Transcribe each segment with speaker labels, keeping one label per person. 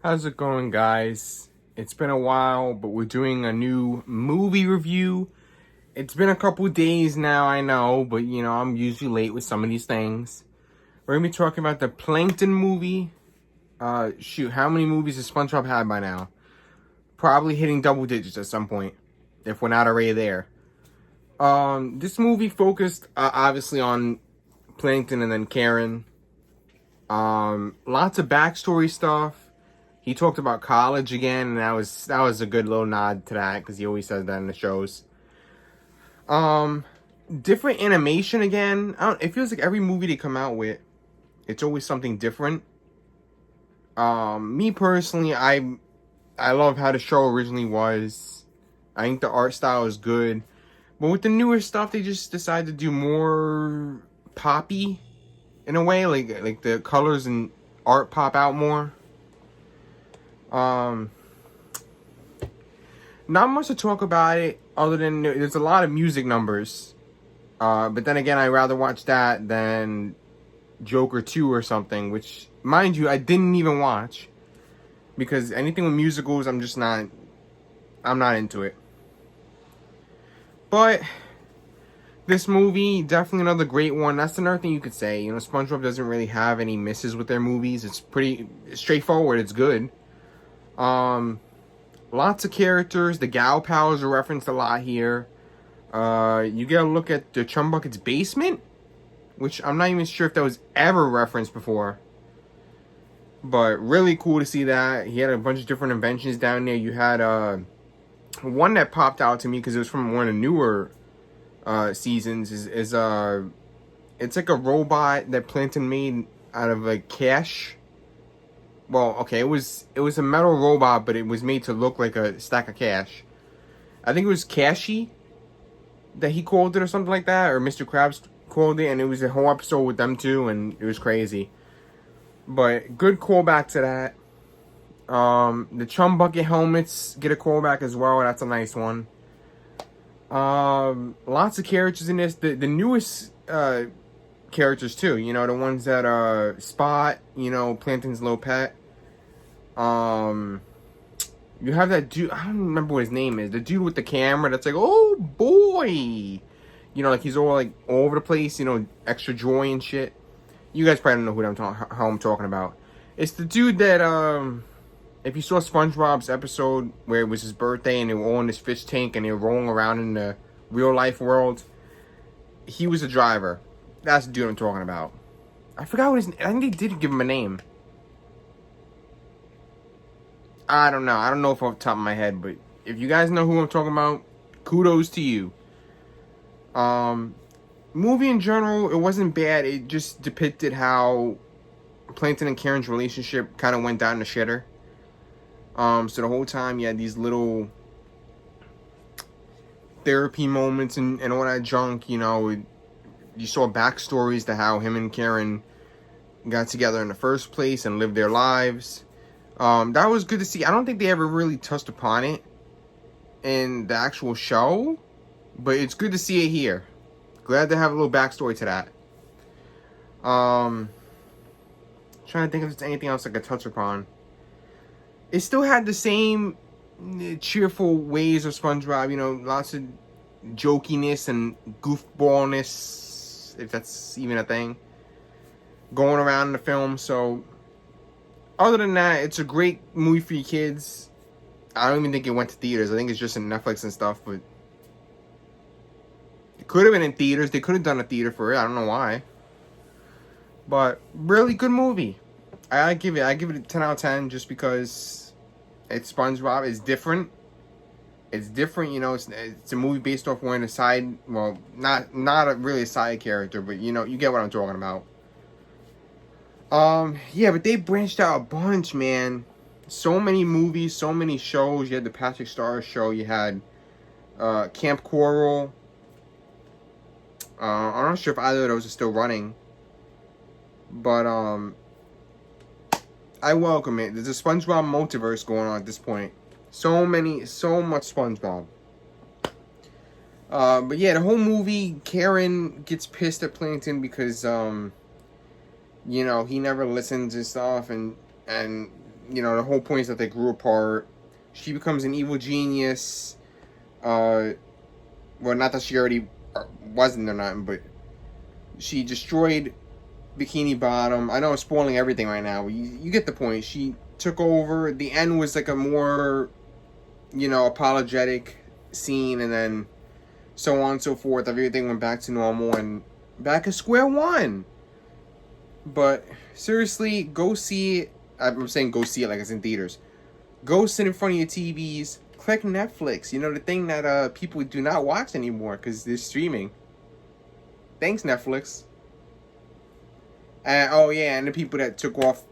Speaker 1: How's it going, guys? It's been a while, but we're doing a new movie review. It's been a couple days now, I know, but I'm usually late with some of these things. We're gonna be talking about the Plankton movie. Shoot, how many movies has SpongeBob had by now? Probably hitting double digits at some point, if we're not already there. This movie focused obviously on Plankton and then Karen. Lots of backstory stuff. He talked about college again, and that was a good little nod to that because he always says that in the shows. Different animation again. It feels like every movie they come out with, it's always something different. Me personally, I love how the show originally was. I think the art style is good, but with the newer stuff, they just decided to do more poppy in a way, like the colors and art pop out more. Not much to talk about it other than there's a lot of music numbers. But then again, I'd rather watch that than Joker 2 or something, which, mind you, I didn't even watch. Because anything with musicals, I'm not into it. But this movie, definitely another great one. That's another thing you could say. SpongeBob doesn't really have any misses with their movies. It's pretty straightforward. It's good. Lots of characters. The Gal Pals are referenced a lot here. You get a look at the Chum Bucket's basement, which I'm not even sure if that was ever referenced before. But really cool to see that. He had a bunch of different inventions down there. You had one that popped out to me because it was from one of the newer seasons. It's like a robot that Plankton made out of like cash. Well, okay, it was a metal robot, but it was made to look like a stack of cash. I think it was Cashy that he called it or something like that, or Mr. Krabs called it, and it was a whole episode with them two, and it was crazy. But good callback to that. The Chum Bucket helmets get a callback as well. That's a nice one. Lots of characters in this. The newest characters too, the ones that Spot, Plankton's little pet. You have that dude, I don't remember what his name is, the dude with the camera that's like, oh boy, like he's all like all over the place, extra joy and shit. You guys probably don't know how I'm talking about. It's the dude that if you saw SpongeBob's episode where it was his birthday and they were all in this fish tank and they were rolling around in the real life world, he was a driver. That's the dude I'm talking about. I forgot what his name. I think they did give him a name. I don't know. I don't know if off the top of my head, but if you guys know who I'm talking about, kudos to you. Movie in general, it wasn't bad. It just depicted how Plankton and Karen's relationship kind of went down the shitter. So the whole time you had these little therapy moments and all that junk, you saw backstories to how him and Karen got together in the first place and lived their lives. That was good to see. I don't think they ever really touched upon it in the actual show, but it's good to see it here. Glad to have a little backstory to that. Trying to think if there's anything else I could touch upon. It still had the same cheerful ways of SpongeBob, lots of jokiness and goofballness, if that's even a thing, going around in the film. So other than that, it's a great movie for your kids. I don't even think it went to theaters. I think it's just in Netflix and stuff, but it could have been in theaters. They could have done a theater for it. I don't know why. But really good movie. I give it a 10 out of 10 just because it's SpongeBob. It's different. It's different, it's a movie based off one of the side, well, not really a side character, but you get what I'm talking about. Yeah, but they branched out a bunch, man. So many movies, so many shows. You had the Patrick Star show. You had Camp Coral. I'm not sure if either of those are still running, but I welcome it. There's a SpongeBob multiverse going on at this point. So much SpongeBob. But yeah, the whole movie, Karen gets pissed at Plankton because he never listens and stuff, and you know, the whole point is that they grew apart. She becomes an evil genius. Well, not that she already wasn't or nothing, but she destroyed Bikini Bottom. I know I'm spoiling everything right now, but you get the point. She took over. The end was like a more, you know, apologetic scene, and then so on and so forth. Everything went back to normal and back at square one. But seriously, go see it. I'm saying go see it like it's in theaters. Go sit in front of your TVs. Click Netflix. You know, the thing that people do not watch anymore because they're streaming. Thanks, Netflix. And oh yeah, and the people that took off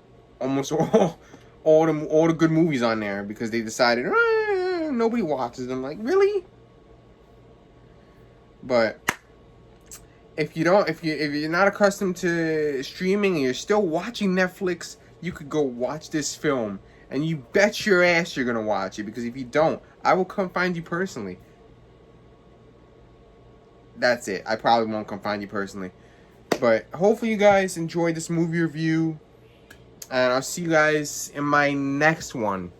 Speaker 1: almost all the good movies on there because they decided nobody watches them. Like, really? But if you're not accustomed to streaming and you're still watching Netflix, you could go watch this film, and you bet your ass you're gonna watch it, because if you don't, I will come find you personally. That's it. I probably won't come find you personally. But hopefully you guys enjoyed this movie review, and I'll see you guys in my next one.